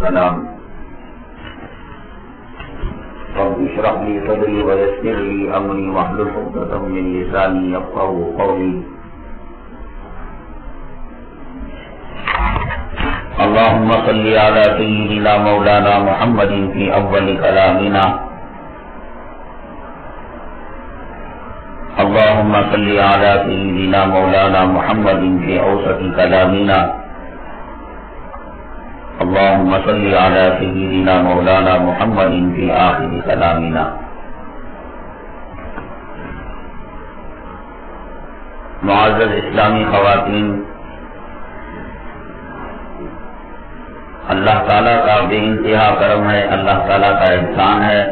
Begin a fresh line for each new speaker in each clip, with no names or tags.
السلام رب اشرح لي صدري ويسر لي امري واحلل عقدة من لساني يفقهوا قولي اللهم صل على سيدنا مولانا محمد في اول كلامنا اللهم صل على سيدنا مولانا محمد في اوسط كلامنا اللهم صل على سيدنا مولانا محمد في آخر كلامنا. معزز اسلامی خواتین، اللہ تعالیٰ کا بے انتہا کرم ہے، اللہ تعالیٰ کا احسان ہے.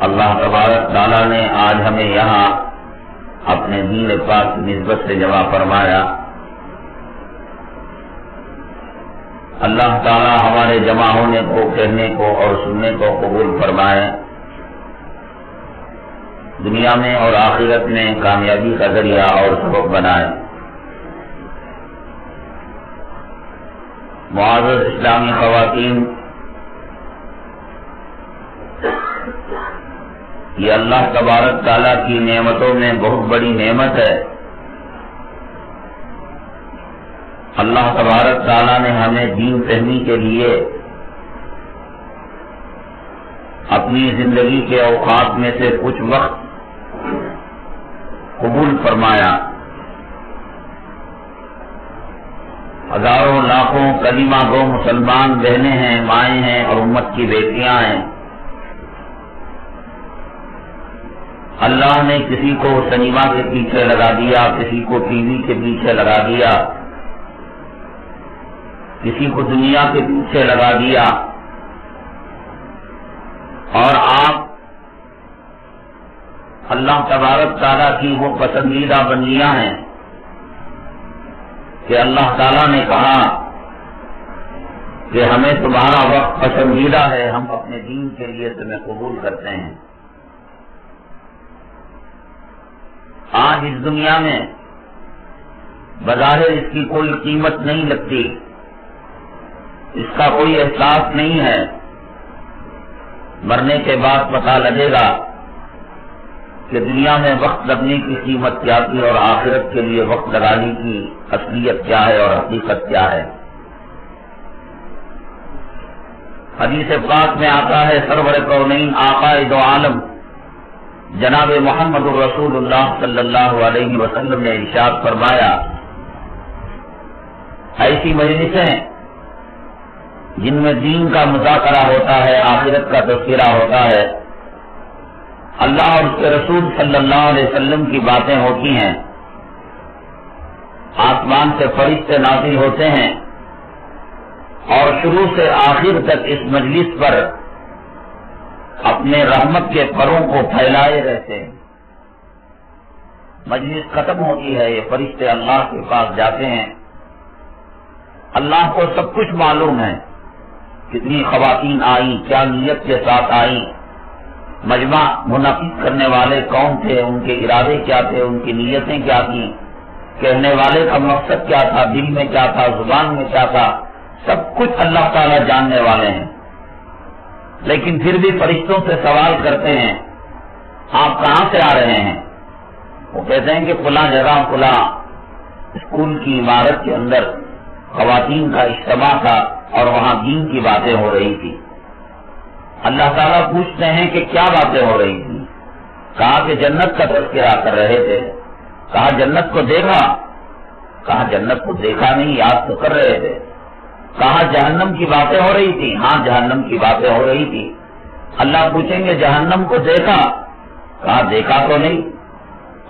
اللہ تبارک تعالیٰ نے آج ہمیں یہاں اپنے دین پاک کی نسبت سے جمع فرمایا. اللہ تعالیٰ ہمارے جمع ہونے کو، کہنے کو اور سننے کو قبول فرمائے، دنیا میں اور آخرت میں کامیابی کا ذریعہ اور سبب بنائے. معزز اسلامی خواتین، یہ اللہ تبارک تعالیٰ کی نعمتوں میں بہت بڑی نعمت ہے. اللہ تبارک تعالیٰ نے ہمیں دین فہمی کے لیے اپنی زندگی کے اوقات میں سے کچھ وقت قبول فرمایا. ہزاروں لاکھوں کلمہ گو مسلمان بہنیں ہیں، مائیں ہیں اور امت کی بیٹیاں ہیں. اللہ نے کسی کو سنیما کے پیچھے لگا دیا، کسی کو ٹی وی کے پیچھے لگا دیا، کسی کو دنیا کے پیچھے لگا دیا، اور آپ اللہ تبارک تعالیٰ کی وہ پسندیدہ بندیاں ہیں کہ اللہ تعالیٰ نے کہا کہ ہمیں تمہارا وقت پسندیدہ ہے، ہم اپنے دین کے لیے تمہیں قبول کرتے ہیں. آج اس دنیا میں بظاہر اس کی کوئی قیمت نہیں لگتی، اس کا کوئی احساس نہیں ہے. مرنے کے بعد پتہ لگے گا کہ دنیا میں وقت لگنے کی قیمت کیا تھی اور آخرت کے لیے وقت لگانے کی اصلیت کیا ہے اور حقیقت کیا ہے. حدیث پاک میں آتا ہے، سرور کونین آقائے دو عالم جناب محمد الرسول اللہ صلی اللہ علیہ وسلم نے ارشاد فرمایا، ایسی مجلسیں جن میں دین کا مذاکرہ ہوتا ہے، آخرت کا تذکرہ ہوتا ہے، اللہ اور اس کے رسول صلی اللہ علیہ وسلم کی باتیں ہوتی ہیں، آسمان سے فرشتے نازل ہوتے ہیں اور شروع سے آخر تک اس مجلس پر اپنے رحمت کے پروں کو پھیلائے رہتے ہیں. مجلس ختم ہوتی ہے، یہ فرشتے اللہ کے پاس جاتے ہیں. اللہ کو سب کچھ معلوم ہے، کتنی خواتین آئیں، کیا نیت کے ساتھ آئیں، مجمع منعقد کرنے والے کون تھے، ان کے ارادے کیا تھے، ان کی نیتیں کیا تھیں، کہنے والے کا مقصد کیا تھا، دل میں کیا تھا، زبان میں کیا تھا، سب کچھ اللہ تعالیٰ جاننے والے ہیں. لیکن پھر بھی فرشتوں سے سوال کرتے ہیں، آپ کہاں سے آ رہے ہیں؟ وہ کہتے ہیں کہ فلاں جگہ فلاں اسکول کی عمارت کے اندر خواتین کا اجتماع تھا اور وہاں دین کی باتیں ہو رہی تھی. اللہ تعالیٰ پوچھتے ہیں کہ کیا باتیں ہو رہی تھی؟ کہا کہ جنت کا تذکرہ کر رہے تھے. کہا جنت کو دیکھا؟ کہا جنت کو دیکھا نہیں، یاد تو کر رہے تھے. کہا جہنم کی باتیں ہو رہی تھی؟ ہاں جہنم کی باتیں ہو رہی تھی. اللہ پوچھیں گے جہنم کو دیکھا؟ کہا دیکھا تو نہیں.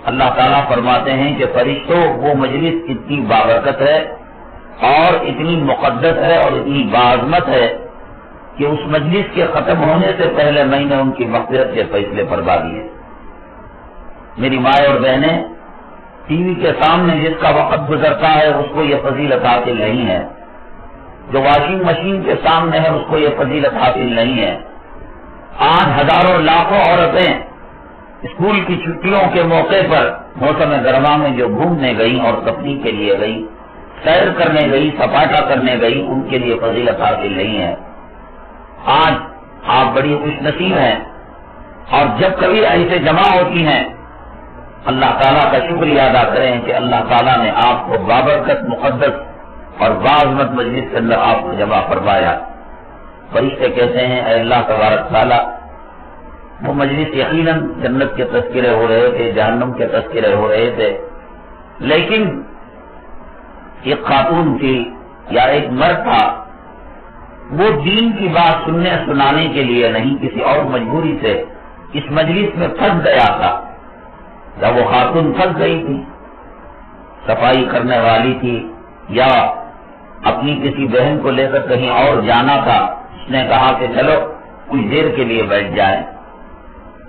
اللہ تعالیٰ فرماتے ہیں کہ فرشتوں، وہ مجلس اتنی بابرکت ہے اور اتنی مقدس ہے اور اتنی باعظمت ہے کہ اس مجلس کے ختم ہونے سے پہلے میں نے ان کی مغفرت کے فیصلے فرما دیے. میری مائیں اور بہنیں، ٹی وی کے سامنے جس کا وقت گزرتا ہے اس کو یہ فضیلت حاصل نہیں ہے، جو واشنگ مشین کے سامنے ہے اس کو یہ فضیلت حاصل نہیں ہے. آج ہزاروں لاکھوں عورتیں اسکول کی چھٹیوں کے موقع پر موسم گرما میں جو گھومنے گئیں اور تفریح کے لیے گئیں، سیر کرنے گئی، سپاٹا کرنے گئی، ان کے لیے فضیلت حاصل نہیں ہے۔ آج آپ بڑی خوش نصیب ہیں، اور جب کبھی ایسے جمع ہوتی ہیں اللہ تعالیٰ کا شکریہ ادا کریں کہ اللہ تعالیٰ نے آپ کو بابرکت مقدس اور باعظمت مجلس کے اندر آپ کو جمع فرمایا۔ فرشتے کہتے ہیں اے اللہ تبارک تعالیٰ، وہ مجلس یقیناً جنت کے تذکرے ہو رہے تھے، جہنم کے تذکرے ہو رہے تھے، لیکن ایک خاتون تھی یا ایک مرد تھا، وہ دین کی بات سننے سنانے کے لیے نہیں، کسی اور مجبوری سے اس مجلس میں پھنس گیا تھا۔ جب وہ خاتون پھنس گئی تھی، صفائی کرنے والی تھی یا اپنی کسی بہن کو لے کر کہیں اور جانا تھا، اس نے کہا کہ چلو کچھ دیر کے لیے بیٹھ جائیں۔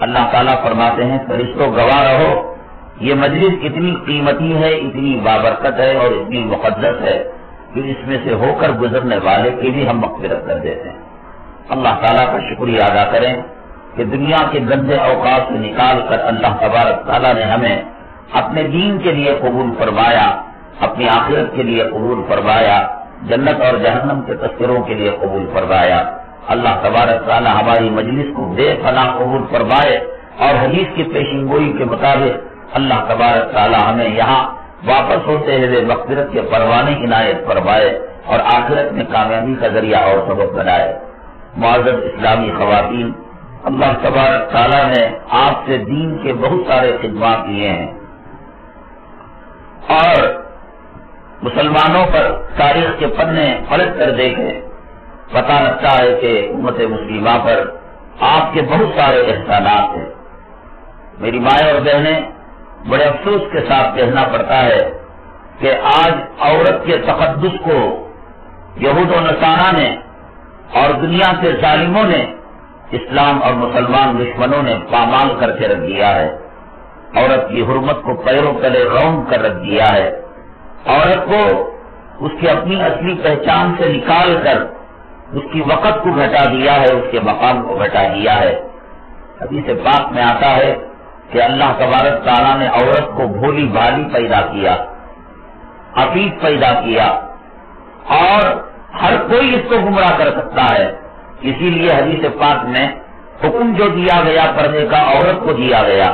اللہ تعالیٰ فرماتے ہیں فرشتوں گواہ رہو، یہ مجلس اتنی قیمتی ہے، اتنی بابرکت ہے اور اتنی مقدس ہے کہ اس میں سے ہو کر گزرنے والے کی بھی ہم مغفرت کر دیتے ہیں۔ اللہ تعالیٰ کا شکریہ ادا کریں کہ دنیا کے گندے اوقات سے نکال کر اللہ تبارک تعالیٰ نے ہمیں اپنے دین کے لیے قبول فرمایا، اپنی آخرت کے لیے قبول فرمایا، جنت اور جہنم کے تذکروں کے لیے قبول فرمایا۔ اللہ تبارک تعالیٰ ہماری مجلس کو بے پناہ قبول فرمائے، اور حدیث کی پیشن گوئی کے مطابق اللہ تبارک تعالیٰ ہمیں یہاں واپس ہوتے ہوئے مغفرت کے پروانے عنایت فرمائے اور آخرت میں کامیابی کا ذریعہ اور سبب بنائے۔ معزز اسلامی خواتین، اللہ تبارک تعالیٰ نے آپ سے دین کے بہت سارے خدمات کیے ہیں، اور مسلمانوں پر تاریخ کے پنے پلٹ کر دیکھے پتہ لگتا ہے کہ امت مسلمہ پر آپ کے بہت سارے احسانات ہیں۔ میری مائیں اور بہنیں، بڑے افسوس کے ساتھ کہنا پڑتا ہے کہ آج عورت کے تقدس کو یہود و نصارہ نے اور دنیا کے ظالموں نے، اسلام اور مسلمان دشمنوں نے پامال کر کے رکھ دیا ہے۔ عورت کی حرمت کو پیروں تلے رون کر رکھ دیا ہے۔ عورت کو اس کی اپنی اصلی پہچان سے نکال کر اس کی وقت کو گھٹا دیا ہے، اس کے مقام کو گھٹا دیا ہے۔ حدیث پاک میں آتا ہے کہ اللہ تبارک تعالیٰ نے عورت کو بھولی بھالی پیدا کیا، عفیف پیدا کیا، اور ہر کوئی اس کو گمراہ کر سکتا ہے۔ اسی لیے حدیث پاک میں حکم جو دیا گیا پردے کا عورت کو دیا گیا،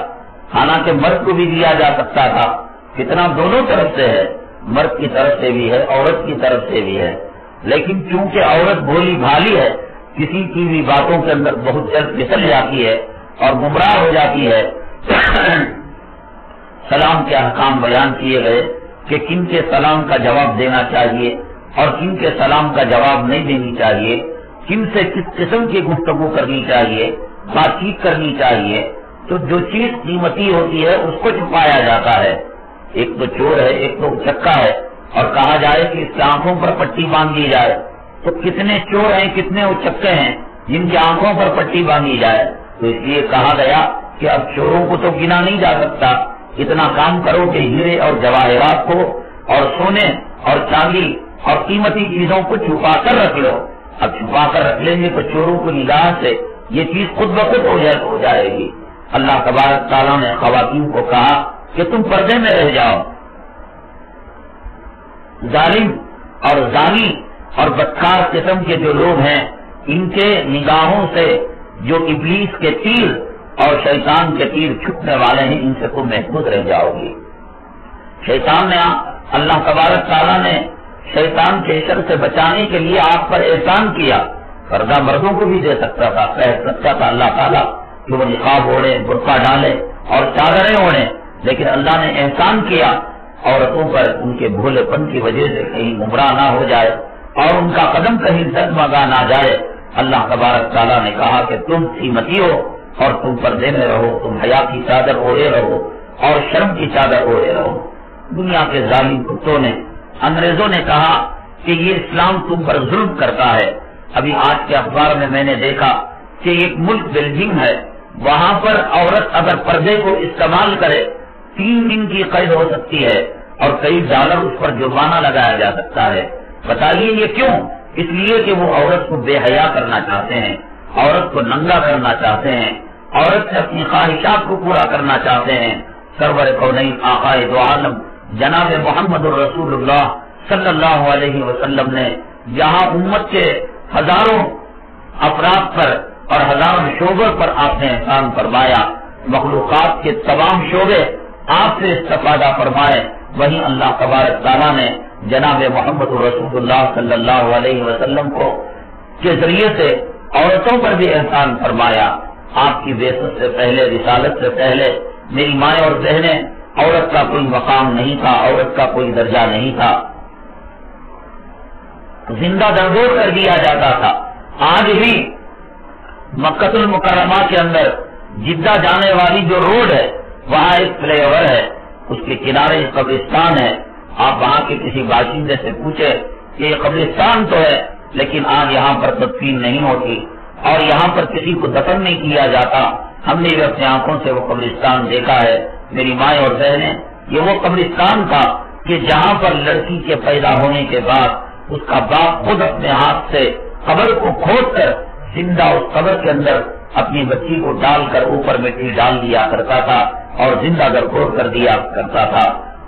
حالانکہ مرد کو بھی دیا جا سکتا تھا۔ کتنا دونوں طرف سے ہے، مرد کی طرف سے بھی ہے، عورت کی طرف سے بھی ہے، لیکن چونکہ عورت بھولی بھالی ہے، کسی کی بھی باتوں کے اندر بہت جلد پھسل جاتی ہے اور گمراہ ہو جاتی ہے۔ سلام کے احکام بیان کیے گئے کہ کن کے سلام کا جواب دینا چاہیے اور کن کے سلام کا جواب نہیں دینی چاہیے، کن سے کس قسم کی گفتگو کرنی چاہیے، بات چیت کرنی چاہیے۔ تو جو چیز قیمتی ہوتی ہے اس کو چھپایا جاتا ہے۔ ایک تو چور ہے، ایک تو چکا ہے، اور کہا جائے کہ اس کی آنکھوں پر پٹی باندھ دی جائے، تو کتنے چور ہیں، کتنے وہ چکے ہیں جن کی آنکھوں پر پٹی باندھی جائے۔ تو اس لیے کہا گیا کہ اب چوروں کو تو گنا نہیں جا سکتا، اتنا کام کرو کہ ہیرے اور جواہرات کو اور سونے اور چاندی اور قیمتی چیزوں کو چھپا کر رکھ لو۔ اب چھپا کر رکھ لیں گے تو چوروں کی نگاہ سے یہ چیز خود بخود ہو جائے گی۔ اللہ تبارک تعالیٰ نے خواتین کو کہا کہ تم پردے میں رہ جاؤ۔ ظالم اور زانی اور بدکار قسم کے جو لوگ ہیں، ان کے نگاہوں سے جو ابلیس کے تیر اور شیطان کے تیر چھپنے والے ہیں، ان سے تم محفوظ رہ جاؤ گی۔ شیطان نے، اللہ تبارک تعالیٰ نے شیطان کے شر سے بچانے کے لیے آپ پر احسان کیا۔ پردہ مردوں کو بھی دے سکتا تھا، کہہ سکتا تھا اللہ تعالیٰ کہ وہ نقاب اوڑھے، برقع ڈالے اور چادریں اوڑھے، لیکن اللہ نے احسان کیا عورتوں پر، ان کے بھولے پن کی وجہ سے کہیں گمراہ نہ ہو جائے اور ان کا قدم کہیں ڈگمگا نہ جائے۔ اللہ تبارک تعالیٰ نے کہا کہ تم قیمتی ہو اور تم پردے میں رہو، تم حیا کی چادر اوڑھے رہو اور شرم کی چادر اوڑھے رہو۔ دنیا کے ظالم کتوں نے، انگریزوں نے کہا کہ یہ اسلام تم پر ظلم کرتا ہے۔ ابھی آج کے اخبار میں میں نے دیکھا کہ ایک ملک بیلجیم ہے، وہاں پر عورت اگر پردے کو استعمال کرے 3 دن کی قید ہو سکتی ہے اور کئی ڈالر اس پر جرمانہ لگایا جا سکتا ہے۔ بتائیے یہ کیوں؟ اس لیے کہ وہ عورت کو بے حیا کرنا چاہتے ہیں، عورت کو ننگا کرنا چاہتے ہیں، عورت سے اپنی خواہشات کو پورا کرنا چاہتے ہیں۔ سرور کونین آقائے دو عالم جناب محمد الرسول اللہ صلی اللہ علیہ وسلم نے جہاں امت کے ہزاروں افراد پر اور ہزاروں شعبوں پر آپ نے احسان فرمایا، مخلوقات کے تمام شعبے آپ سے استفادہ فرمائے، وہیں اللہ تبارک تعالیٰ نے جناب محمد رسول اللہ صلی اللہ علیہ وسلم کو کے ذریعے سے عورتوں پر بھی احسان فرمایا۔ آپ کی بعثت سے پہلے، رسالت سے پہلے میری مائیں اور بہنیں، عورت کا کوئی مقام نہیں تھا، عورت کا کوئی درجہ نہیں تھا، زندہ دردور کر دیا جاتا تھا۔ آج بھی مکہ المکرمہ کے اندر جدہ جانے والی جو روڈ ہے وہاں ایک فلائی اوور ہے، اس کے کنارے ایک قبرستان ہے۔ آپ وہاں کے کسی باشندے سے پوچھے کہ یہ قبرستان تو ہے لیکن آج یہاں پر تدفین نہیں ہوتی اور یہاں پر کسی کو دفن نہیں کیا جاتا، ہم نے بھی اپنی آنکھوں سے وہ قبرستان دیکھا ہے۔ میری مائیں اور بہنیں، یہ وہ قبرستان تھا کہ جہاں پر لڑکی کے پیدا ہونے کے بعد اس کا باپ خود اپنے ہاتھ سے قبر کو کھود کر زندہ اس قبر کے اندر اپنی بچی کو ڈال کر اوپر مٹی ڈال دیا کرتا تھا اور زندہ گرگور کر دیا کرتا تھا۔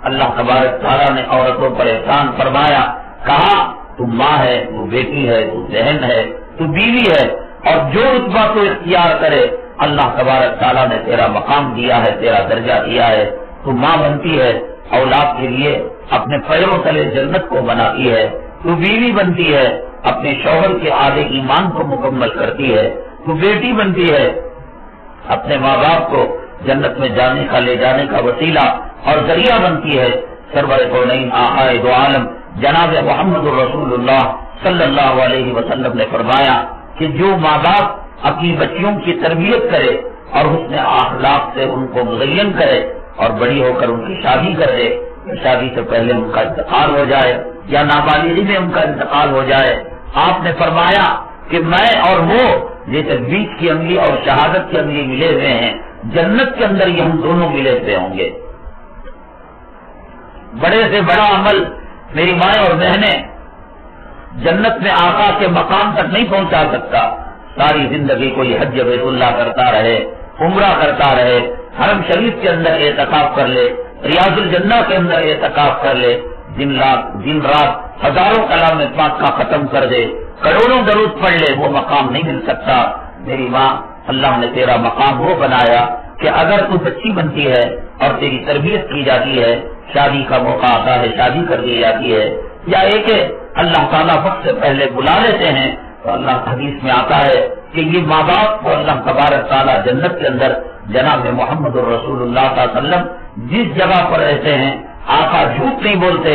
اللہ تبارک تعالیٰ نے عورتوں پر احسان فرمایا، کہا تو ماں ہے، تو بیٹی ہے، تو بہن ہے، تو بیوی ہے، اور جو رتبہ تو اختیار کرے اللہ تبارک تعالیٰ نے تیرا مقام دیا ہے، تیرا درجہ دیا ہے۔ تو ماں بنتی ہے، اولاد کے لیے اپنے پیروں تلے جنت کو بناتی ہے، تو بیوی بنتی ہے، اپنے شوہر کے آدھے ایمان کو مکمل کرتی ہے، تو بیٹی بنتی ہے، اپنے ماں باپ کو جنت میں جانے کا لے جانے کا وسیلہ اور ذریعہ بنتی ہے۔ سرور کونین آقا دو عالم جناب محمد رسول اللہ صلی اللہ علیہ وسلم نے فرمایا کہ جو ماں باپ اپنی بچیوں کی تربیت کرے اور حسن اخلاق سے ان کو مزین کرے اور بڑی ہو کر ان کی شادی کر دے، شادی سے پہلے ان کا انتقال ہو جائے یا نابالغی میں ان کا انتقال ہو جائے، آپ نے فرمایا کہ میں اور وہ جیسے بیچ کی انگلی اور شہادت کی انگلی ملے ہوئے ہیں، جنت کے اندر یہ ہم دونوں ملے ہوئے ہوں گے۔ بڑے سے بڑا عمل میری مائیں اور بہنیں جنت میں آقا کے مقام تک نہیں پہنچا سکتا۔ ساری زندگی کوئی حج بیت اللہ کرتا رہے، عمرہ کرتا رہے، حرم شریف کے اندر اعتکاف کر لے، ریاض الجنہ کے اندر اعتکاف کر لے، دن رات ہزاروں کلام پاک کا ختم کر دے، کروڑوں درود پڑھ لے، وہ مقام نہیں مل سکتا۔ میری ماں، اللہ نے تیرا مقام وہ بنایا کہ اگر تو بچی بنتی ہے اور تیری تربیت کی جاتی ہے، شادی کا موقع آتا ہے، شادی کر دی جاتی ہے، یا ایک اللہ تعالیٰ وقت سے پہلے بلا لیتے ہیں، تو اللہ حدیث میں آتا ہے کہ یہ ماں باپ کو اللہ تبارک تعالیٰ جنت کے اندر جناب محمد رسول اللہ صلی اللہ علیہ وسلم جس جگہ پر رہتے ہیں، آقا جھوٹ نہیں بولتے۔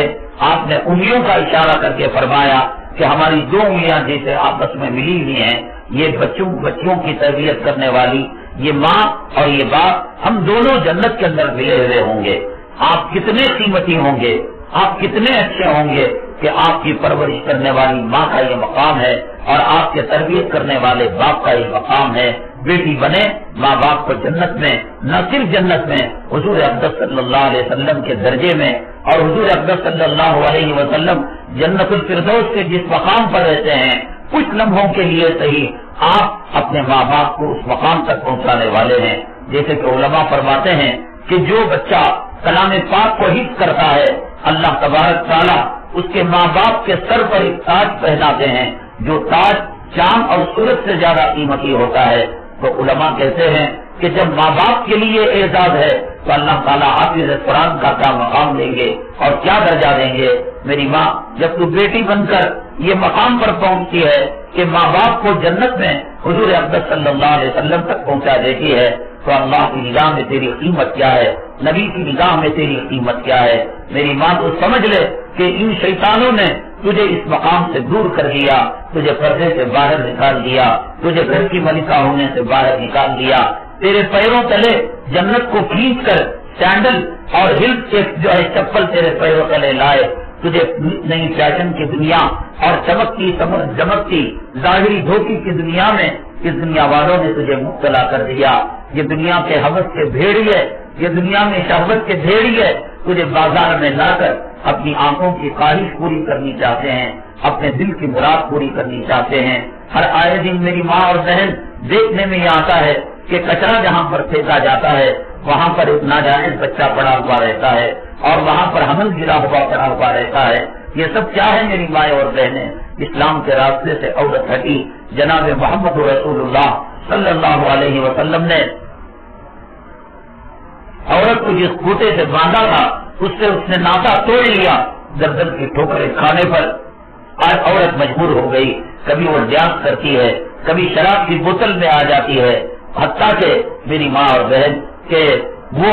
آپ نے انگلیوں کا اشارہ کر کے فرمایا کہ ہماری دو انگلیاں جیسے آپس میں ملی ہوئی ہیں، یہ بچیوں کی تربیت کرنے والی یہ ماں اور یہ باپ، ہم دونوں جنت کے اندر ملے ہوئے ہوں گے۔ آپ کتنے قیمتی ہوں گے، آپ کتنے اچھے ہوں گے کہ آپ کی پرورش کرنے والی ماں کا یہ مقام ہے اور آپ کے تربیت کرنے والے باپ کا یہ مقام ہے۔ بیٹی بنے ماں باپ کو جنت میں، نہ صرف جنت میں، حضور اقدس صلی اللہ علیہ وسلم کے درجے میں، اور حضور اقدس صلی اللہ علیہ وسلم جنت الفردوس کے جس مقام پر رہتے ہیں، کچھ لمحوں کے لیے صحیح آپ اپنے ماں باپ کو اس مقام تک پہنچانے والے ہیں۔ جیسے کہ علماء فرماتے ہیں کہ جو بچہ کلام پاک کو حفظ کرتا ہے، اللہ تبارک تعالیٰ اس کے ماں باپ کے سر پر ایک تاج پہناتے ہیں، جو تاج چاند اور سورج سے زیادہ قیمتی ہوتا ہے۔ تو علماء کہتے ہیں کہ جب ماں باپ کے لیے اعزاز ہے تو اللہ تعالیٰ حافظ قرآن کا کیا مقام دیں گے اور کیا درجہ دیں گے۔ میری ماں، جب تو بیٹی بن کر یہ مقام پر پہنچتی ہے کہ ماں باپ کو جنت میں حضور اقدس صلی اللہ علیہ وسلم تک پہنچا دیتی ہے، تو اللہ کی نگاہ میں تیری قیمت کیا ہے، نبی کی نگاہ میں تیری قیمت کیا ہے۔ میری ماں، تو سمجھ لے کہ ان شیطانوں نے تجھے اس مقام سے دور کر دیا، تجھے پردے سے باہر نکال دیا، تجھے گھر کی ملکہ ہونے سے باہر نکال دیا، تیرے پیروں تلے جنت کو کھینچ کر سینڈل اور ہل کے جو ہے چپل تیرے پیروں تلے لائے، تجھے نئی فیشن کی دنیا اور چمکتی ظاہری دھوکی کی دنیا میں اس دنیا والوں نے تجھے مبتلا کر دیا۔ یہ دنیا کے حوث کے بھیڑیے، یہ دنیا میں شہوت کے بھیڑیے تجھے بازار میں لا کر اپنی آنکھوں کی خواہش پوری کرنی چاہتے ہیں، اپنے دل کی مراد پوری کرنی چاہتے ہیں۔ ہر آئے دن میری ماں اور بہن دیکھنے میں یہ آتا ہے کہ کچرا جہاں پر پھینکا جاتا ہے وہاں پر ایک ناجائز بچہ پڑا ہوا رہتا ہے اور وہاں پر حمل گرا ہوا پڑا ہوا رہتا ہے۔ یہ سب کیا ہے میری مائیں اور بہنیں؟ اسلام کے راستے سے عورت ہٹی. جناب محمد رسول اللہ صلی اللہ علیہ وسلم نے عورت کو جس کوٹے سے باندھا تھا اس نے ناتا توڑ لیا. گردن کی ٹھوکریں کھانے پر آج عورت مجبور ہو گئی. کبھی وہ ڈانس کرتی ہے, کبھی شراب کی بوتل میں آ جاتی ہے. حتیٰ کہ میری ماں اور بہن کہ وہ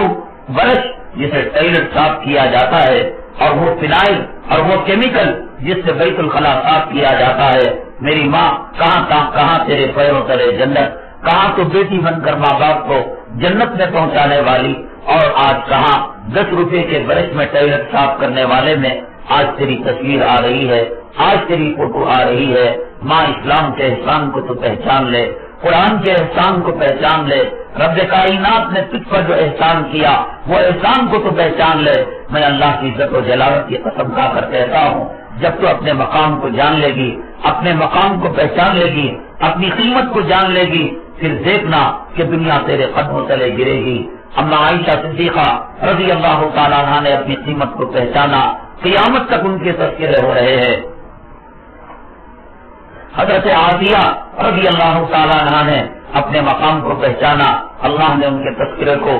برش جسے ٹائلٹ صاف کیا جاتا ہے اور وہ فنائل اور وہ کیمیکل جس سے بیت الخلا صاف کیا جاتا ہے, میری ماں کہاں تیرے پیروں تلے جنت, کہاں تو بیٹی بن کر ماں باپ کو جنت میں پہنچانے والی, اور آج کہاں 10 روپے کے برش میں ٹائلٹ صاف کرنے والے میں آج تیری تصویر آ رہی ہے, آج تیری فوٹو آ رہی ہے. ماں اسلام کے احسان کو تو پہچان لے, قرآن کے احسان کو پہچان لے, رب کائنات نے تجھ پر جو احسان کیا وہ احسان کو تو پہچان لے. میں اللہ کی عزت و جلالت کی قسم کھا کر کہتا ہوں, جب تو اپنے مقام کو جان لے گی, اپنے مقام کو پہچان لے گی, اپنی قیمت کو جان لے گی, پھر دیکھنا کہ دنیا تیرے قدموں تلے گرے گی. اما عائشہ صدیقہ رضی اللہ تعالیٰ عنہ نے اپنی قیمت کو پہچانا, قیامت تک ان کے تذکرے ہو رہے ہیں. حضرت عافیہ رضی اللہ تعالیٰ عنہ نے اپنے مقام کو پہچانا, اللہ نے ان کے تذکرے کو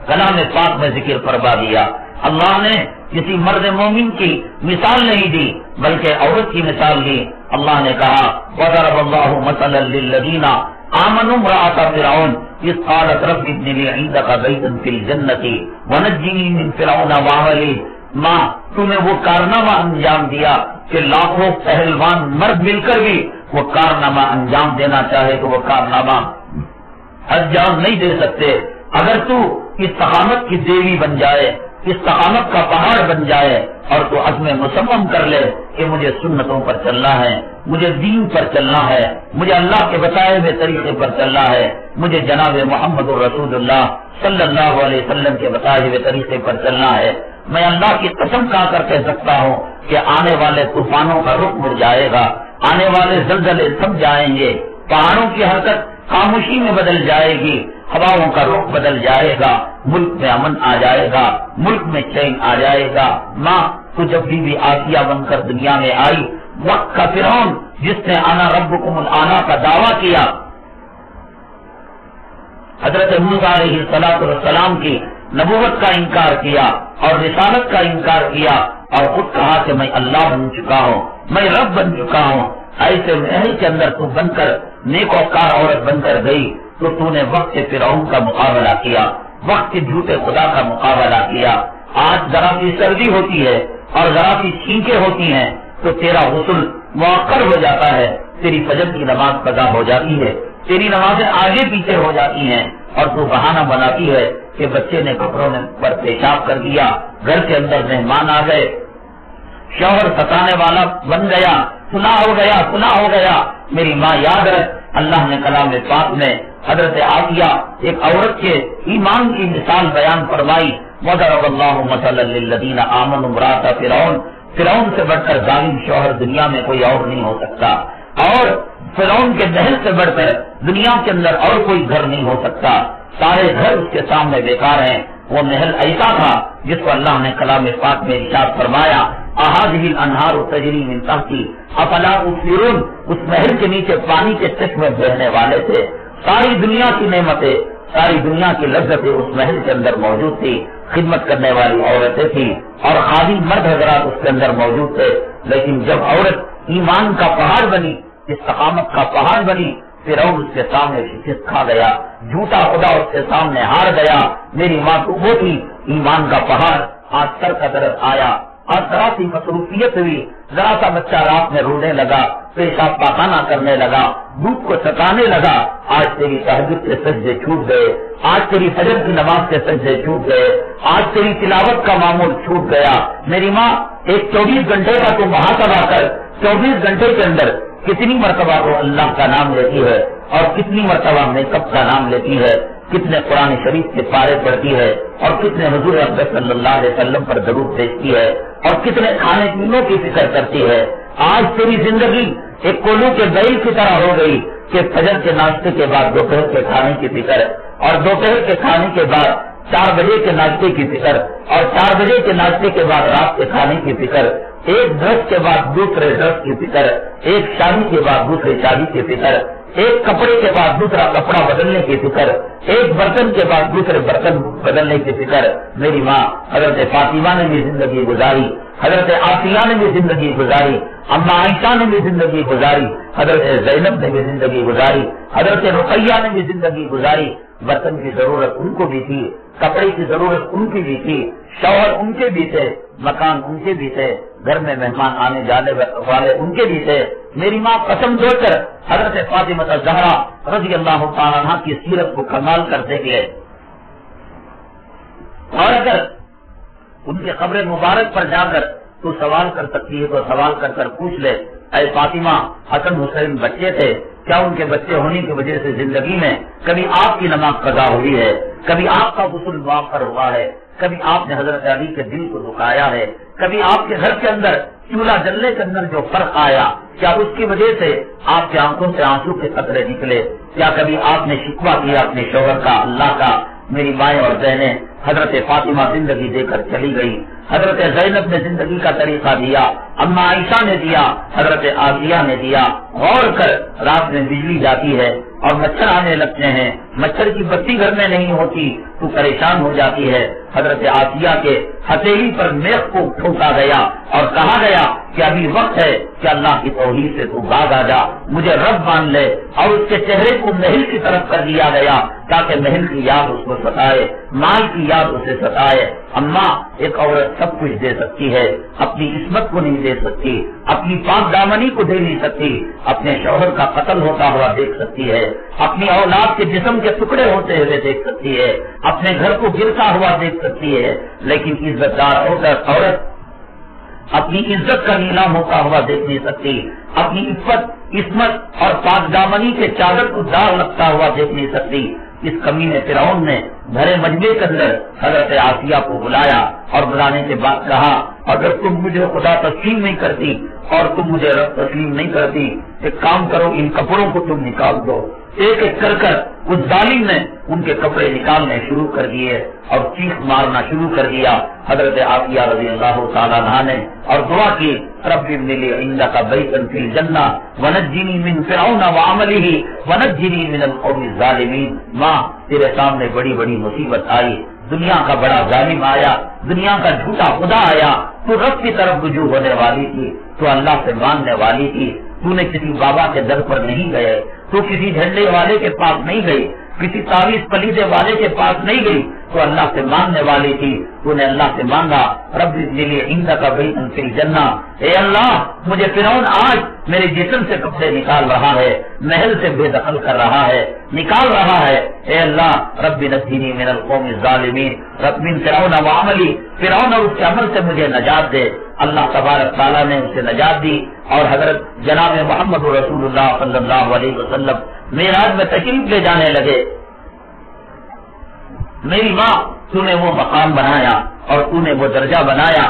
کلام پاک میں ذکر فرما دیا. اللہ نے کسی مرد مومن کی مثال نہیں دی بلکہ عورت کی مثال دی. اللہ نے کہا وَضَرَبَ اللَّهُ مَثَلًا لِّلَّذِينَ آمنوا امرأة فرعون إذ قالت رب ابن لي عندك بيتا في الجنة ونجني من فرعون وعمله. ماں تو نے وہ کارنامہ انجام دیا کہ لاکھوں پہلوان مرد مل کر بھی وہ کارنامہ انجام دینا چاہے تو وہ کارنامہ انجام نہیں دے سکتے. اگر تو استقامت کی دیوی بن جائے, استقامت کا پہاڑ بن جائے اور تو عزم مصمم کر لے کہ مجھے سنتوں پر چلنا ہے, مجھے دین پر چلنا ہے, مجھے اللہ کے بتائے ہوئے طریقے پر چلنا ہے, مجھے جناب محمد رسول اللہ صلی اللہ علیہ وسلم کے بتائے ہوئے طریقے پر چلنا ہے, میں اللہ کی قسم کھا کر کہہ سکتا ہوں کہ آنے والے طوفانوں کا رخ مڑ جائے گا, آنے والے زلزلے تھم جائیں گے, پہاڑوں کی حرکت خاموشی میں بدل جائے گی, ہواؤں کا رخ بدل جائے گا, ملک میں امن آ جائے گا, ملک میں چین آ جائے گا. ماں تو جب بھی آسیہ بن کر دنیا میں آئی, وقت کا فرعون جس نے آنا ربکم الآنا کا دعویٰ کیا, حضرت موسیٰ علیہ السلام کی نبوت کا انکار کیا اور رسالت کا انکار کیا اور خود کہا کہ میں اللہ بن چکا ہوں, میں رب بن چکا ہوں. ایسے محل کے اندر تو بن کر نیک وقار عورت بن کر گئی تو نے وقت کے فرعون کا مقابلہ کیا, وقت کے جھوٹے خدا کا مقابلہ کیا. آج ذرا سی سردی ہوتی ہے اور ذرا سی چھینکیں ہوتی ہیں تو تیرا غسل مؤخر ہو جاتا ہے, تیری فجر کی نماز قضا ہو جاتی ہے, تیری نمازیں آگے پیچھے ہو جاتی ہیں اور تو بہانہ بناتی ہے کہ بچے نے کپڑوں میں پر پیشاب کر دیا, گھر کے اندر مہمان آ گئے, شوہر ستانے والا بن گیا, سنا ہو گیا. میری ماں یاد رکھ, اللہ نے کلام پاک میں حضرت عافیہ ایک عورت کے ایمان کی مثال بیان فرمائی. وَضَرَبَ اللَّهُ مَثَلًا لِّلَّذِينَ آمَنُوا امرأة فرعون سے بڑھ کر ظالم شوہر دنیا میں کوئی اور نہیں ہو سکتا, اور فرعون کے محل سے بڑھ کر دنیا کے اندر اور کوئی گھر نہیں ہو سکتا. سارے گھر اس کے سامنے بیکار ہیں. وہ محل ایسا تھا جس کو اللہ نے کلام پاک میں ارشاد فرمایا اَهَٰذِهِ الْأَنْهَارُ تَجْرِي مِن تَحْتِي أَفَلَا تُبْصِرُونَ. اس محل کے نیچے پانی کے چشمے بہنے والے تھے. ساری دنیا کی نعمتیں, ساری دنیا کی لذتیں اس محل کے اندر موجود تھی. خدمت کرنے والی عورتیں تھیں اور خادم مرد حضرات اس کے اندر موجود تھے. لیکن جب عورت ایمان کا پہاڑ بنی, استقامت کا پہاڑ بنی, فرعون اس کے سامنے شکست کھا گیا, جھوٹا خدا اس کے سامنے ہار گیا. میری ماں تو وہ تھی ایمان کا پہاڑ, آج سر کا درد آیا اور ذرا سی مصروفیت ہوئی, ذرا سا بچہ رات میں رونے لگا, پیشاب پاخانہ کرنے لگا, دودھ کو ستانے لگا, آج تیری تہجد کے سجدے چھوٹ گئے, آج تیری فجر کی نماز کے سجدے چھوٹ گئے, آج تیری تلاوت کا معمول چھوٹ گیا. میری ماں ایک 24 گھنٹے کا تو محاسبہ کر, 24 گھنٹے کے اندر کتنی مرتبہ وہ اللہ کا نام لیتی ہے اور کتنی مرتبہ میک اپ کا نام لیتی ہے, کتنے قرآن شریف کے پارے پڑھتی ہے اور کتنے حضور اکرم صلی اللہ علیہ وسلم پر درود بھیجتی ہے اور کتنے کھانے پینے کی فکر کرتی ہے. آج تیری زندگی ایک کولو کے بیل کی طرح ہو گئی کہ فجر کے ناشتے کے بعد دوپہر کے کھانے کی فکر اور دوپہر کے کھانے کے بعد 4 بجے کے ناشتے کی فکر اور 4 بجے کے ناشتے کے بعد رات کے کھانے کی فکر. ایک ڈرس کے بعد دوسرے ڈرس کی فکر، ایک شادی کے بعد دوسرے شادی کی فکر، ایک کپڑے کے بعد دوسرا کپڑا بدلنے کی فکر، ایک برتن کے بعد دوسرے برتن بدلنے کی فکر۔ میری ماں حضرت فاطمہ نے بھی زندگی گزاری، حضرت آسیہ نے بھی زندگی گزاری، اما عائشہ نے بھی زندگی گزاری، حضرت زینب نے بھی زندگی گزاری، حضرت رقیہ نے بھی زندگی گزاری۔ برتن کی ضرورت ان کو بھی تھی، کپڑے کی ضرورت ان کی بھی تھی، شوہر ان کے بھی تھے، مکان ان کے بھی تھے، گھر میں مہمان آنے جانے والے ان کے بھی تھے۔ میری ماں قسم دو کر حضرت فاطمہ الزہرا رضی اللہ تعالیٰ عنہا کی سیرت کو کمال کرتے گئے، اور اگر ان کے قبر مبارک پر جا کر تو سوال کر سکتی ہے تو سوال کر کر پوچھ لے، اے فاطمہ حسن حسین بچے تھے، کیا ان کے بچے ہونے کی وجہ سے زندگی میں کبھی آپ کی نماز قضا ہوئی ہے، کبھی آپ کا غسل مؤخر ہوا ہے، کبھی آپ نے حضرت علی کے دل کو دکھایا ہے، کبھی آپ کے گھر کے اندر چولہا جلنے کے اندر جو فرق آیا کیا اس کی وجہ سے آپ کی آنکھوں سے آنسو کے قطرے نکلے، کیا کبھی آپ نے شکوہ کیا اپنے شوہر کا، اللہ کا؟ میری مائیں اور بہنیں، حضرت فاطمہ زندگی دے کر چلی گئی، حضرت زینب نے زندگی کا طریقہ دیا، اما عائشہ نے دیا، حضرت آسیہ نے دیا۔ غور کر، رات میں بجلی جاتی ہے اور مچھر آنے لگتے ہیں، مچھر کی بتی گھر میں نہیں ہوتی تو پریشان ہو جاتی ہے۔ حضرت آسیہ کے ہتھیلی پر میخ کو ٹھوکا گیا اور کہا گیا کہ ابھی وقت ہے کہ اللہ کی توحید سے تو باز آ جا، مجھے رب مان لے، اور اس کے چہرے کو محل کی طرف کر دیا گیا تاکہ محل کی یاد اس کو ستائے، مال کی یاد اسے ستائے۔ اماں، ایک عورت سب کچھ دے سکتی ہے، اپنی عصمت کو نہیں دے سکتی، اپنی پاک دامنی کو دے نہیں سکتی، اپنے شوہر کا قتل ہوتا ہوا دیکھ سکتی ہے، اپنی اولاد کے جسم کے ٹکڑے ہوتے ہوئے دیکھ سکتی ہے، اپنے گھر کو گرتا ہوا دیکھ سکتی ہے، لیکن عزت دار عورت اپنی عزت کا نیلام ہوتا ہوا دیکھ نہیں سکتی، اپنی عصمت اور پاک دامنی کے چادر کو داغ لگتا ہوا دیکھ نہیں سکتی۔ اس کمینے فرعون نے بھرے مجمع کے اندر حضرت آسیہ کو بلایا اور بلانے کے بعد کہا، اگر تم مجھے خدا تسلیم نہیں کرتی اور تم مجھے رب تسلیم نہیں کرتی، ایک کام کرو، ان کپڑوں کو تم نکال دو۔ ایک ایک کر کر اس ظالم نے ان کے کپڑے نکالنے شروع کر دیے اور چیخ مارنا شروع کر دیا۔ حضرت آسیہ رضی اللہ تعالیٰ عنہا نے اور دعا کی، رب ابن لی عندک بیتا فی الجنہ ونجنی من فرعون وعملہ ونجنی من القوم الظالمین۔ ماں، تیرے سامنے بڑی بڑی مصیبت آئی، دنیا کا بڑا ظالم آیا، دنیا کا جھوٹا خدا آیا، تو رب کی طرف رجوع ہونے والی تھی، تو اللہ سے ماننے والی تھی، تو نے کسی بابا کے در پر نہیں گئے، تو کسی جھنڈے والے کے پاس نہیں گئی، کسی تعویذ پلیدے والے کے پاس نہیں گئی، تو اللہ سے ماننے والی تھی، تو نے اللہ سے مانگا، رب ابن عندک بیتا فی الجنہ، اے اللہ مجھے فرعون آج میرے جسم سے کپڑے نکال رہا ہے، محل سے بے دخل کر رہا ہے، نکال رہا ہے، اے اللہ رب نجنی من القوم الظالمین، رب من فرعون وعملی، فرعون اور اس کے عمل سے مجھے نجات دے۔ اللہ تبارک تعالیٰ نے اسے نجات دی، اور حضرت جناب محمد رسول اللہ صلی اللہ علیہ وسلم معراج میں تشریف لے جانے لگے۔ میری ماں، تو نے وہ مقام بنایا اور تو نے وہ درجہ بنایا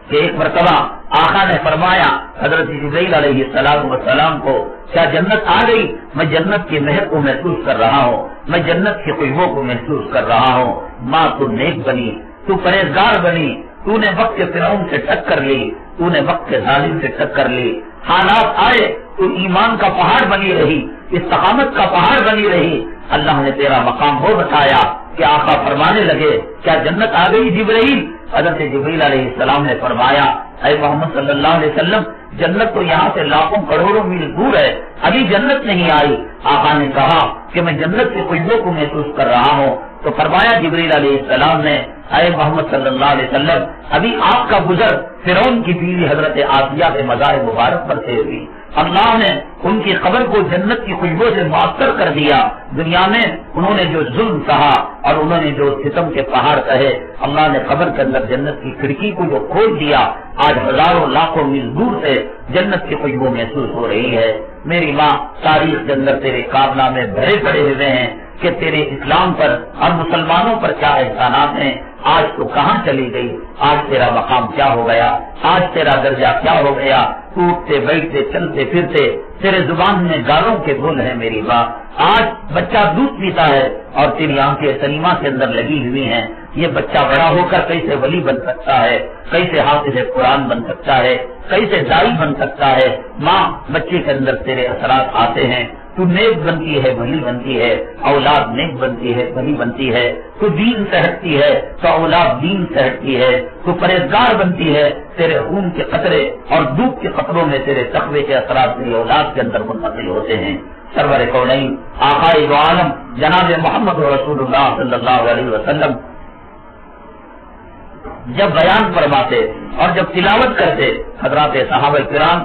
کہ ایک مرتبہ آقا نے فرمایا حضرت جبرائیل علیہ السلام کو، کیا جنت آ گئی؟ میں جنت کی مہک کو محسوس کر رہا ہوں، میں جنت کی خوشبو کو محسوس کر رہا ہوں۔ ماں، تو نیک بنی، تو پرہیزگار بنی، تو نے وقت کے فرعون سے ٹکر لی، تو نے وقت کے ظالم سے ٹکر لی، حالات آئے تو ایمان کا پہاڑ بنی رہی، استقامت کا پہاڑ بنی رہی۔ اللہ نے تیرا مقام وہ بتایا کہ آقا فرمانے لگے، کیا جنت آ گئی جبرائیل؟ حضرت جبرائیل علیہ السلام نے فرمایا، اے محمد صلی اللہ علیہ وسلم، جنت تو یہاں سے لاکھوں کروڑوں میل دور ہے، ابھی جنت نہیں آئی۔ آقا نے کہا کہ میں جنت کی خوشبو کو محسوس کر رہا ہوں، تو فرمایا جبرائیل علیہ السلام نے، اے محمد صلی اللہ علیہ وسلم، ابھی آپ کا گزر فرعون کی بیوی حضرت آسیہ کے مزار مبارک پر سے ہوئی، اللہ نے ان کی قبر کو جنت کی خوشبو سے معطر کر دیا۔ دنیا میں انہوں نے جو ظلم کہا اور انہوں نے جو ستم کے پہاڑ کہے، اللہ نے قبر کے اندر جنت کی کھڑکی کو جو کھول دیا، آج ہزاروں لاکھوں میل دور سے جنت کی خوشبو محسوس ہو رہی ہے۔ میری ماں، تاریخ کے اندر تیرے کارنامے بھرے پڑے ہوئے ہیں کہ تیرے اسلام پر اور مسلمانوں پر کیا احسانات ہیں۔ آج تو کہاں چلی گئی؟ آج تیرا مقام کیا ہو گیا؟ آج تیرا درجہ کیا ہو گیا؟ اٹھتے بیٹھتے چلتے پھرتے تیرے زبان میں گالوں کے بول ہیں میری ماں۔ آج بچہ دودھ پیتا ہے اور تیری آنکھیں سنیما کے اندر لگی ہوئی ہیں، یہ بچہ بڑا ہو کر کیسے ولی بن سکتا ہے، کیسے حافظ قرآن بن سکتا ہے، کیسے دائی بن سکتا ہے۔ ماں، بچے کے اندر تیرے اثرات آتے ہیں، تو نیک بنتی ہے ولی بنتی ہے، اولاد نیک بنتی ہے ولی بنتی ہے، تو دین سے ہٹتی ہے تو اولاد دین سے ہٹتی ہے، تو پرہیزگار بنتی ہے، تیرے خون کے قطرے اور دودھ کے قطروں میں تیرے تقوی کے اثرات تیری اولاد کے اندر منتقل ہوتے ہیں۔ سرور کونین آقائے دو عالم جناب محمد رسول اللہ صلی اللہ علیہ وسلم جب بیان فرماتے اور جب تلاوت کرتے، حضرات صحابہ کرام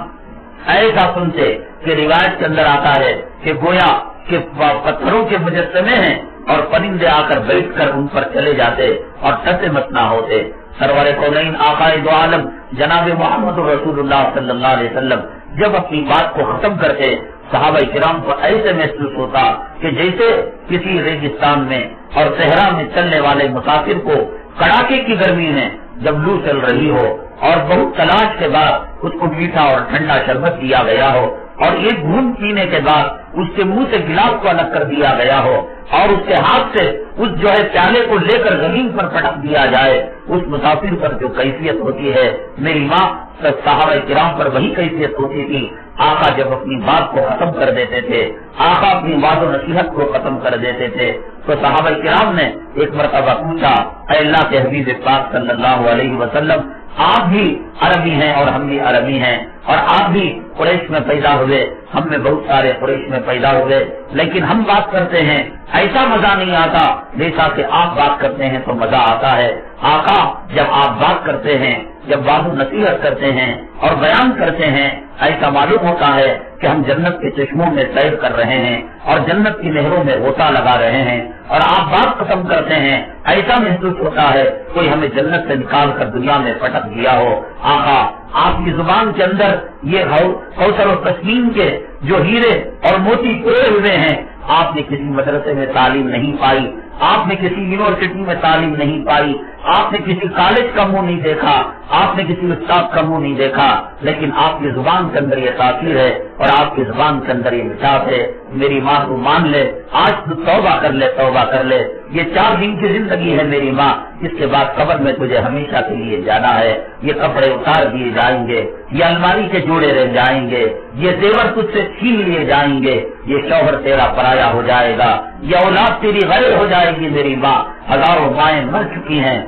ایسا سنتے کہ روایت کے اندر آتا ہے کہ گویا کہ پتھروں کے مجسمے ہیں اور پرندے آ کر بیٹھ کر ان پر چلے جاتے اور ٹسے مت نہ ہوتے۔ سرور کونین آقائے دو عالم جناب محمد رسول اللہ صلی اللہ علیہ وسلم جب اپنی بات کو ختم کرتے، صحابہ کرام کو ایسے محسوس ہوتا کہ جیسے کسی ریگستان میں اور صحرا میں چلنے والے مسافر کو کڑاکے کی گرمی میں جب لو چل رہی ہو اور بہت تلاش کے بعد اس کو میٹھا اور ٹھنڈا شربت دیا گیا ہو اور ایک گھونٹ پینے کے بعد اس کے منہ سے گلاس کو الگ کر دیا گیا ہو اور اس کے ہاتھ سے اس جو ہے پیالے کو لے کر زمین پر پٹک دیا جائے، اس مسافر پر جو کیفیت ہوتی ہے، میری ماں صحابہ کرام پر وہی کیفیت ہوتی تھی۔ آقا جب اپنی بات کو ختم کر دیتے تھے، آقا اپنی بات و نصیحت کو ختم کر دیتے تھے، تو صحابہ کرام نے ایک مرتبہ پوچھا، اے اللہ کے حبیب پاک صلی اللہ علیہ وسلم، آپ بھی عربی ہیں اور ہم بھی عربی ہیں اور آپ بھی قریش میں پیدا ہوئے، ہم میں بہت سارے قریش میں پیدا ہوئے، لیکن ہم بات کرتے ہیں ایسا مزہ نہیں آتا جیسا کہ آپ بات کرتے ہیں تو مزہ آتا ہے۔ آقا جب آپ بات کرتے ہیں، جب بات و نصیحت کرتے ہیں اور بیان کرتے ہیں، ایسا معلوم ہوتا ہے کہ ہم جنت کے چشموں میں سیر کر رہے ہیں اور جنت کی نہروں میں غوطہ لگا رہے ہیں، اور آپ بات ختم کرتے ہیں ایسا محسوس ہوتا ہے کوئی ہمیں جنت سے نکال کر دنیا میں پٹک دیا ہو۔ آقا آپ کی زبان کے اندر یہ کوثر و تسلیم کے جو ہیرے اور موتی پورے ہوئے ہیں، آپ نے کسی مدرسے میں تعلیم نہیں پائی، آپ نے کسی یونیورسٹی میں تعلیم نہیں پائی، آپ نے کسی کالج کا منہ نہیں دیکھا، آپ نے کسی استاد کا منہ نہیں دیکھا، لیکن آپ کی زبان کے اندر یہ تاثیر ہے اور آپ کی زبان کے اندر یہ مٹھاس ہے۔ میری ماں کو مان لے، آج تو توبہ کر لے، توبہ کر لے، یہ 4 دن کی زندگی ہے میری ماں، اس کے بعد قبر میں تجھے ہمیشہ کے لیے جانا ہے، یہ کپڑے اتار دیے جائیں گے، یہ الماری کے جوڑے رہ جائیں گے، یہ زیور تجھ سے چھین لیے جائیں گے، یہ شوہر تیرا پرایا ہو جائے گا، یہ اولاد تیری غیر ہو جائے گی۔ میری ماں، ہزاروں مائیں مر چکی ہیں،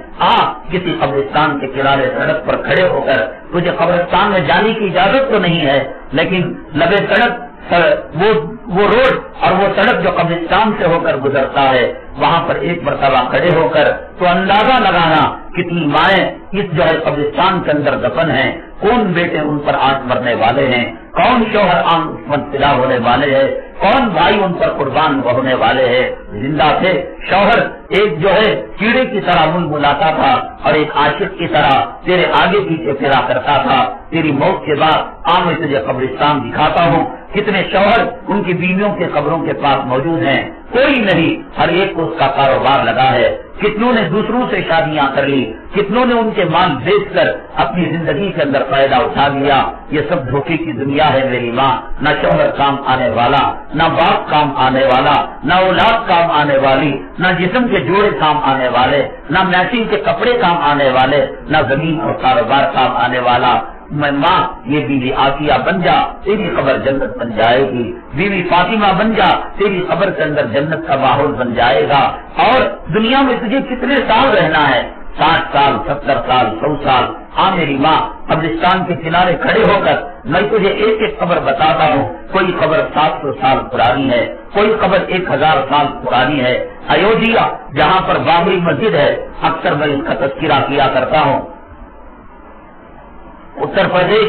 کسی قبرستان کے کنارے سڑک پر کھڑے ہو کر تجھے قبرستان میں جانے کی اجازت تو نہیں ہے، لیکن لبے سڑک وہ روڈ اور وہ سڑک جو قبرستان سے ہو کر گزرتا ہے، وہاں پر ایک مرتبہ کھڑے ہو کر تو اندازہ لگانا کتنی مائیں اس جو ہے قبرستان کے اندر دفن ہیں، کون بیٹے ان پر آج مرنے والے ہیں، کون شوہر مبتلا ہونے والے ہیں، کون بھائی ان پر قربان ہونے والے ہیں۔ زندہ تھے شوہر ایک جو ہے کیڑے کی طرح ململاتا تھا اور ایک عاشق کی طرح تیرے آگے پیچھے پھرا کرتا تھا، تیری موت کے بعد میں تجھے قبرستان دکھاتا ہوں، کتنے شوہر ان کی بیویوں کے قبروں کے پاس موجود ہیں، کوئی نہیں، ہر ایک کو اس کا کاروبار لگا ہے، کتنوں نے دوسروں سے شادیاں کر لی، کتنوں نے ان کے مال بیچ کر اپنی زندگی کے اندر فائدہ اٹھا لیا۔ یہ سب دھوکے کی دنیا ہے میری ماں، نہ شوہر کام آنے والا، نہ باپ کام آنے والا، نہ اولاد کام آنے والی، نہ جسم کے جوڑے کام آنے والے، نہ میچنگ کے کپڑے کام آنے والے، نہ زمین اور کاروبار کام آنے والا۔ میں ماں، یہ بیوی آسیہ بن جا، تیری قبر جنت بن جائے گی، بیوی فاطمہ بن جا، تیری قبر کے اندر جنت کا ماحول بن جائے گا۔ اور دنیا میں تجھے کتنے سال رہنا ہے؟ 60 سال، 70 سال، 100 سال۔ میری ماں، قبرستان کے کنارے کھڑے ہو کر میں تجھے ایک ایک قبر بتاتا ہوں، کوئی قبر 700 سال پرانی ہے، کوئی قبر 1000 سال پرانی ہے۔ ایودھیا جہاں پر بابری مسجد ہے، اکثر میں اس کا تذکرہ کیا کرتا ہوں۔ اتر پردیش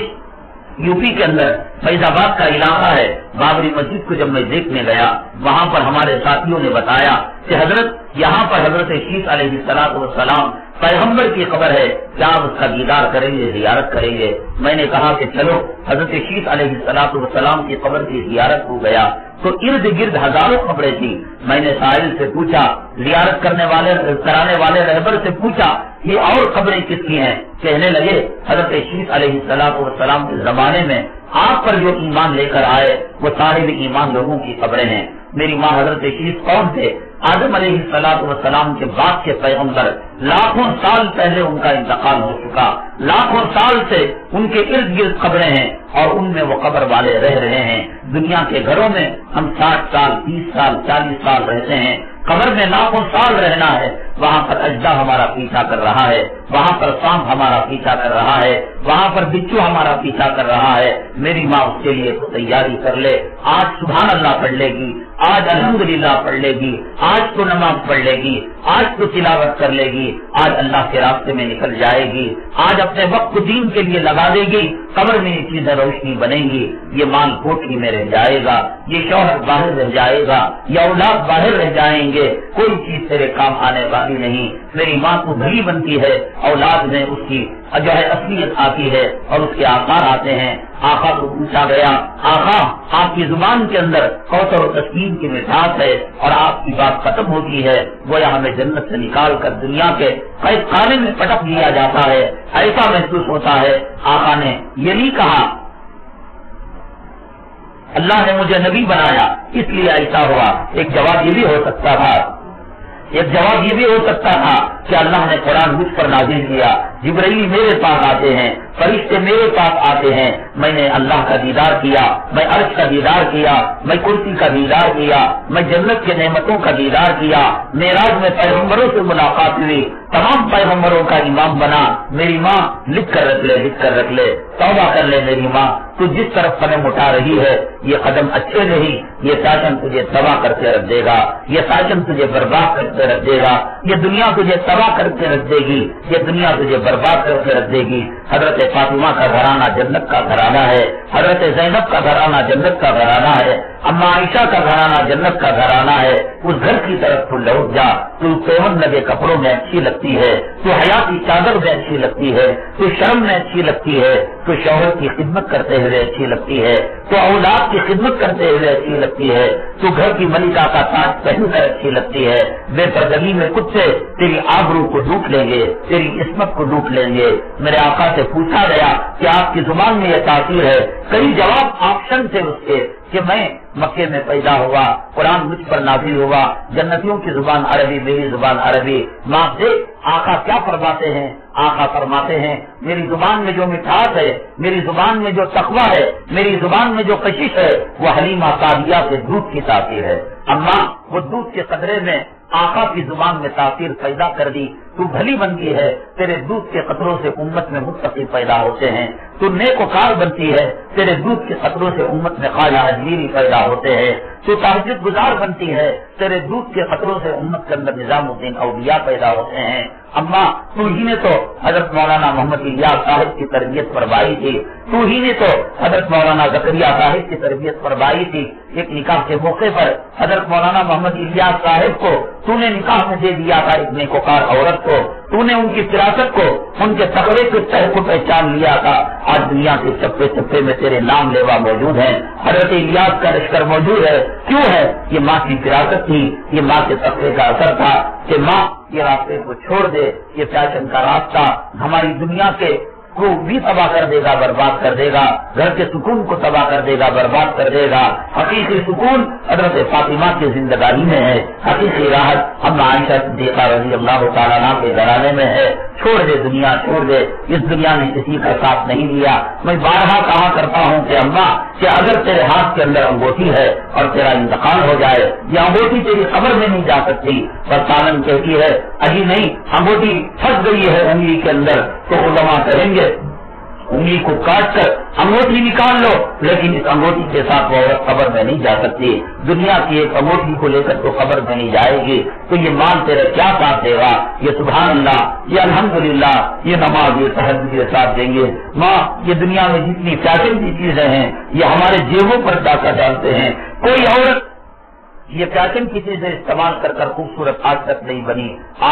یو پی کے اندر فیض آباد کا علاقہ ہے، بابری مسجد کو جب میں دیکھنے گیا، وہاں پر ہمارے ساتھیوں نے بتایا کہ حضرت یہاں پر حضرت شیخ علیہ السلام پیغمبر کی قبر ہے، کیا آپ اس کا دیدار کریں گے، زیارت کریں گے؟ میں نے کہا کہ چلو۔ حضرت شیخ علیہ السلام کی قبر کی زیارت ہو گیا تو ارد گرد ہزاروں قبریں تھی۔ میں نے سائل سے پوچھا، زیارت کرانے والے رہبر سے پوچھا، یہ اور قبریں کس کی ہیں؟ کہنے لگے حضرت شیخ علیہ السلام کے زمانے میں آپ پر جو ایمان لے کر آئے وہ صاحب ایمان لوگوں کی قبریں ہیں۔ میری ماں حضرت شیخ کون تھے؟ آدم علیہ السلام کے بعد کے پیغمبر، لاکھوں سال پہلے ان کا انتقال ہو چکا، لاکھوں سال سے ان کے ارد گرد قبریں ہیں اور ان میں وہ قبر والے رہ رہے ہیں۔ دنیا کے گھروں میں ہم 60 سال 30 سال 40 سال رہتے ہیں، قبر میں لاکھوں سال رہنا ہے۔ وہاں پر اجدا ہمارا پیچھا کر رہا ہے، وہاں پر سانپ ہمارا پیچھا کر رہا ہے، وہاں پر بچو ہمارا پیچھا کر رہا ہے۔ میری ماں اس کے لیے تیاری کر لے، آج سبحان اللہ پڑھ لے گی، آج الحمدللہ پڑھ لے گی، آج تو نماز پڑھ لے گی، آج تو تلاوت کر لے گی، آج اللہ کے راستے میں نکل جائے گی، آج اپنے وقت کو دین کے لیے لگا دے گی، قبر میں یہ چیزیں روشنی بنے گی، یہ مال کوٹھی میں رہ جائے گا، یہ شوہر باہر رہ جائے گا، یہ اولاد باہر رہ جائیں گے، کوئی چیز تیرے کام آنے والی نہیں۔ میری ماں تو بھلی بنتی ہے، اولاد میں اس کی جو ہے اصلیت آتی ہے اور اس کے آقا آتے ہیں۔ آقا کو پوچھا گیا، آقا آپ کی زبان کے اندر کوثر و تسکین کی مٹھاس ہے اور آپ کی بات ختم ہوتی ہے، گویا ہمیں جنت سے نکال کر دنیا کے قید خانے میں پٹک دیا جاتا ہے، ایسا محسوس ہوتا ہے۔ آقا نے یہ نہیں کہا اللہ نے مجھے نبی بنایا اس لیے ایسا ہوا، ایک جواب یہ بھی ہو سکتا تھا، ایک جواب یہ بھی ہو سکتا تھا کہ اللہ نے قرآن مجھ پر نازل کیا، جبرائیل میرے پاس آتے ہیں، فرشتے میرے پاس آتے ہیں، میں نے اللہ کا دیدار کیا، میں عرش کا دیدار کیا، میں کرسی کا دیدار کیا، میں جنت کے نعمتوں کا دیدار کیا، معراج میں پیغمبروں سے ملاقات ہوئی، تمام پیغمبروں کا امام بنا۔ میری ماں لکھ کر رکھ لے، لکھ کر رکھ لے، توبہ کر لے میری ماں، تو جس طرف قدم اٹھا رہی ہے یہ قدم اچھے نہیں، یہ ساجن تجھے تباہ کر کے رکھ دے گا، یہ ساجن تجھے برباد کر کے رکھ دے گا، یہ دنیا تجھے تباہ کر کے رکھ دے گی، یہ دنیا تجھے برباد کر کے رکھ دے گی۔ حضرت فاطمہ کا گھرانہ جنت کا گھرانہ ہے، حضرت زینب کا گھرانہ جنت کا گھرانہ ہے، اما عائشہ کا گھرانہ جنت کا گھرانہ ہے۔ اس گھر کی طرف تو لوٹ جا، تو سیون لگے کپڑوں میں اچھی لگتی ہے، تو حیا کی چادر میں اچھی لگتی ہے، تو شرم میں اچھی لگتی ہے، تو شوہر کی خدمت کرتے ہوئے اچھی لگتی ہے، تو اولاد کی خدمت کرتے ہوئے اچھی لگتی ہے، تو گھر کی ملکہ کا تاج پہن کر اچھی لگتی ہے۔ بے پردگی میں کتے تیری آبرو کو لوٹ لیں گے، تیری عصمت کو لوٹ لیں گے۔ میرے آقا سے پوچھا گیا کہ آپ کی زبان میں یہ تاثیر ہے، کئی جواب آپشن تھے اس کے کہ میں مکے میں پیدا ہوا، قرآن مجھ پر نازل ہوا، جنتیوں کی زبان عربی، میری زبان عربی۔ ماں سے آقا کیا فرماتے ہیں؟ آقا فرماتے ہیں میری زبان میں جو مٹھاس ہے، میری زبان میں جو تقویٰ ہے، میری زبان میں جو کشش ہے، وہ حلیمہ سعدیہ کے دودھ کی تاثیر ہے۔ اماں وہ دودھ کے قطرے میں آقا کی زبان میں تاثیر پیدا کر دی، تو بھلی بنتی ہے، تیرے دودھ کے قطروں سے امت میں متقی پیدا ہوتے ہیں، تو نیک وکار بنتی ہے، تیرے دودھ کے قطروں سے امت میں خواجہ اجمیری پیدا ہوتے ہیں، تو تہجد گزار بنتی ہے، تیرے دودھ کے قطروں سے امت کے اندر نظام الدین اولیاء پیدا ہوتے ہیں۔ اما تو ہی نے تو حضرت مولانا محمد الیاس صاحب کی تربیت فرمائی تھی، تو ہی نے تو حضرت مولانا زکریا صاحب کی تربیت فرمائی تھی۔ ایک نکاح کے موقع پر حضرت مولانا محمد الیاس صاحب کو تو نے نکاح میں دے دیا تھا، ایک نیکوکار عورت کو، تو نے ان کی فراست کو، ان کے تقوی کے تہ کو پہچان لیا تھا۔ آج دنیا کے چپے چپے میں تیرے نام لیوا موجود ہے، حضرت الیاس کا لشکر موجود ہے، کیوں ہے؟ یہ ماں کی فراست تھی، یہ ماں کے تقوی کا اثر تھا کہ ماں یہ راستے کو چھوڑ دے، یہ فیشن کا راستہ ہماری دنیا کے کو بھی تباہ کر دے گا، برباد کر دے گا، گھر کے سکون کو تباہ کر دے گا، برباد کر دے گا۔ حقیقی سکون حضرت فاطمہ کی زندگانی میں ہے، حقیقی راحت اما عائشہ صدیقہ رضی اللہ تعالیٰ عنہ کے گھرانے میں ہے۔ چھوڑ دے دنیا، چھوڑ دے، اس دنیا نے کسی کا ساتھ نہیں دیا۔ میں بارہا کہا کرتا ہوں کہ اماں کہ اگر تیرے ہاتھ کے اندر انگوٹھی ہے اور تیرا انتقال ہو جائے، یہ انگوٹھی تیری قبر میں نہیں جا سکتی۔ پر سالن کہتی ہے اجی نہیں، انگوٹھی پھنس گئی ہے انگلی کے اندر، تو علماء کہیں گے انگلی کو کاٹ کر انگوٹھی نکال لو، لیکن اس انگوٹھی کے ساتھ وہ عورت قبر میں نہیں جا سکتی۔ دنیا کی ایک انگوٹھی کو لے کر تو قبر میں نہیں جائے گی، تو یہ مال تیرا کیا ساتھ دے گا؟ یہ سبحان اللہ، یہ الحمدللہ، یہ نماز، یہ تہجد کے ساتھ دیں گے۔ ماں یہ دنیا میں جتنی فیشن کی چیزیں ہیں یہ ہمارے جیبوں پر ڈاکہ ڈالتے ہیں۔ کوئی عورت یہ فیشن کی چیزیں استعمال کر کر خوبصورت آج تک نہیں بنی۔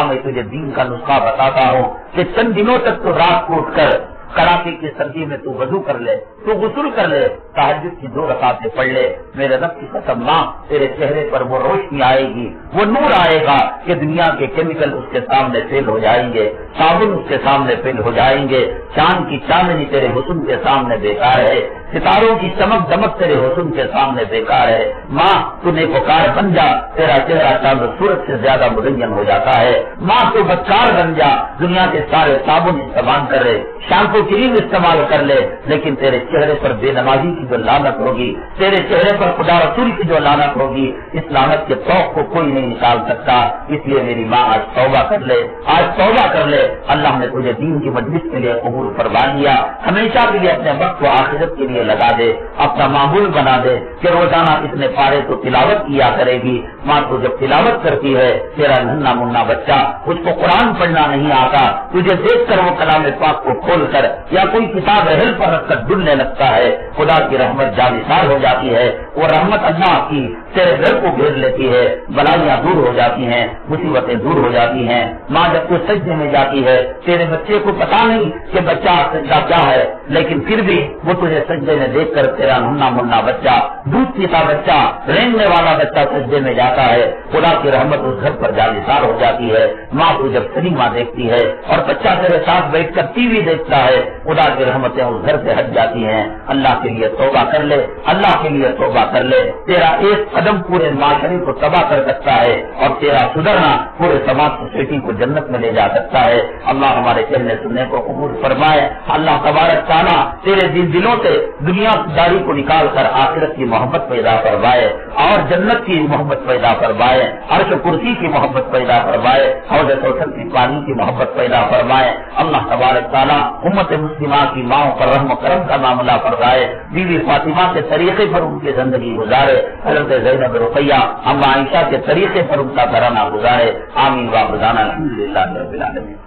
میں تجھے دین کا نسخہ بتاتا ہوں کہ چند دنوں تک تو رات کو اٹھ کر کڑاکے کی سردی میں تو وضو کر لے، تو غسل کر لے، تہجد کی 2 رکعتیں پڑھ لے، میرے رب کی قسم ماں تیرے چہرے پر وہ روشنی آئے گی، وہ نور آئے گا کہ دنیا کے کیمیکل اس کے سامنے فیل ہو جائیں گے، صابن اس کے سامنے فیل ہو جائیں گے، چاند کی چاندنی تیرے حسن کے سامنے بیکار ہے۔ ستاروں کی چمک دمک تیرے حسن کے سامنے بیکار ہے۔ ماں تو نیکوکار بن جا، تیرا چہرہ چاند سورج سے زیادہ مدین ہو جاتا ہے۔ ماں تو بدکار بن جا، دنیا کے سارے صابن استعمال کر لے، شیمپو کریم استعمال کر لے، لیکن تیرے چہرے پر بے نمازی کی جو لعنت ہوگی، تیرے چہرے پر خدا رسول کی جو لعنت ہوگی، اس لعنت کے توق کو کوئی نہیں نکال سکتا۔ اس لیے میری ماں آج توبہ کر لے، آج توبہ کر لے۔ اللہ نے تجھے دین کی مجلس کے لیے قبول فرما لیا، ہمیشہ کے لیے اپنے وقت کو آخرت کے لیے لگا دے، اپنا معمول بنا دے کہ روزانہ اتنے پارے تو تلاوت کیا کرے گی۔ ماں تو جب تلاوت کرتی ہے، تیرا ننھا منا بچہ اس کو قرآن پڑھنا نہیں آتا، تجھے دیکھ کر وہ کلام پاک کو کھول کر یا کوئی کتاب رحل پر رکھ کر ڈلنے لگتا ہے، خدا کی رحمت جانثار ہو جاتی ہے۔ وہ رحمت اللہ کی تیرے گھر کو گھیر لیتی ہے، بلائیاں دور ہو جاتی ہیں، مصیبتیں دور ہو جاتی ہیں۔ ماں جب تو سجدے میں جاتی ہے، تیرے بچے کو پتا نہیں کہ بچہ سجدہ کیا ہے، لیکن پھر بھی وہ تجھے سجدے میں دیکھ کر تیرا ننھا منا بچہ، دودھ پیتا بچہ، رینگنے والا بچہ سجدے میں جاتا ہے، خدا کی رحمت اس گھر پر جانثار ہو جاتی ہے۔ ماں کو جب سنیما دیکھتی ہے اور بچہ تیرے ساتھ بیٹھ کر ٹی وی دیکھتا ہے، خدا کی رحمتیں اس گھر سے ہٹ جاتی ہیں۔ اللہ کے لیے توبہ کر لے، اللہ کے لیے توبہ کر لے، تیرا ایک قدم پورے معاشرے کو تباہ کر سکتا ہے اور تیرا سدھرنا پورے سماج سوسائٹی کو جنت میں لے جا سکتا ہے۔ اللہ ہمارے کہنے سننے کو قبول فرمائے۔ اللہ تبارک تعالیٰ تیرے دلوں سے دنیا داری کو نکال کر آخرت کی محبت پیدا فرمائے اور جنت کی محبت پیدا فرمائے، عرش کرسی کی محبت پیدا فرمائے، حوض کوثر کی پانی کی محبت پیدا فرمائے۔ اللہ تبارک تعالیٰ امت مسلمہ کی ماؤں پر رحم و کرم کا معاملہ فرمائے، بیوی فاطمہ کے طریقے پر ان کی زندگی گزارے، حضرت زینب رقیہ اما عائشہ کے طریقے پر ان کا گھرانہ گزارے۔ آمین و بدانا الحمد للہ رب العالمین۔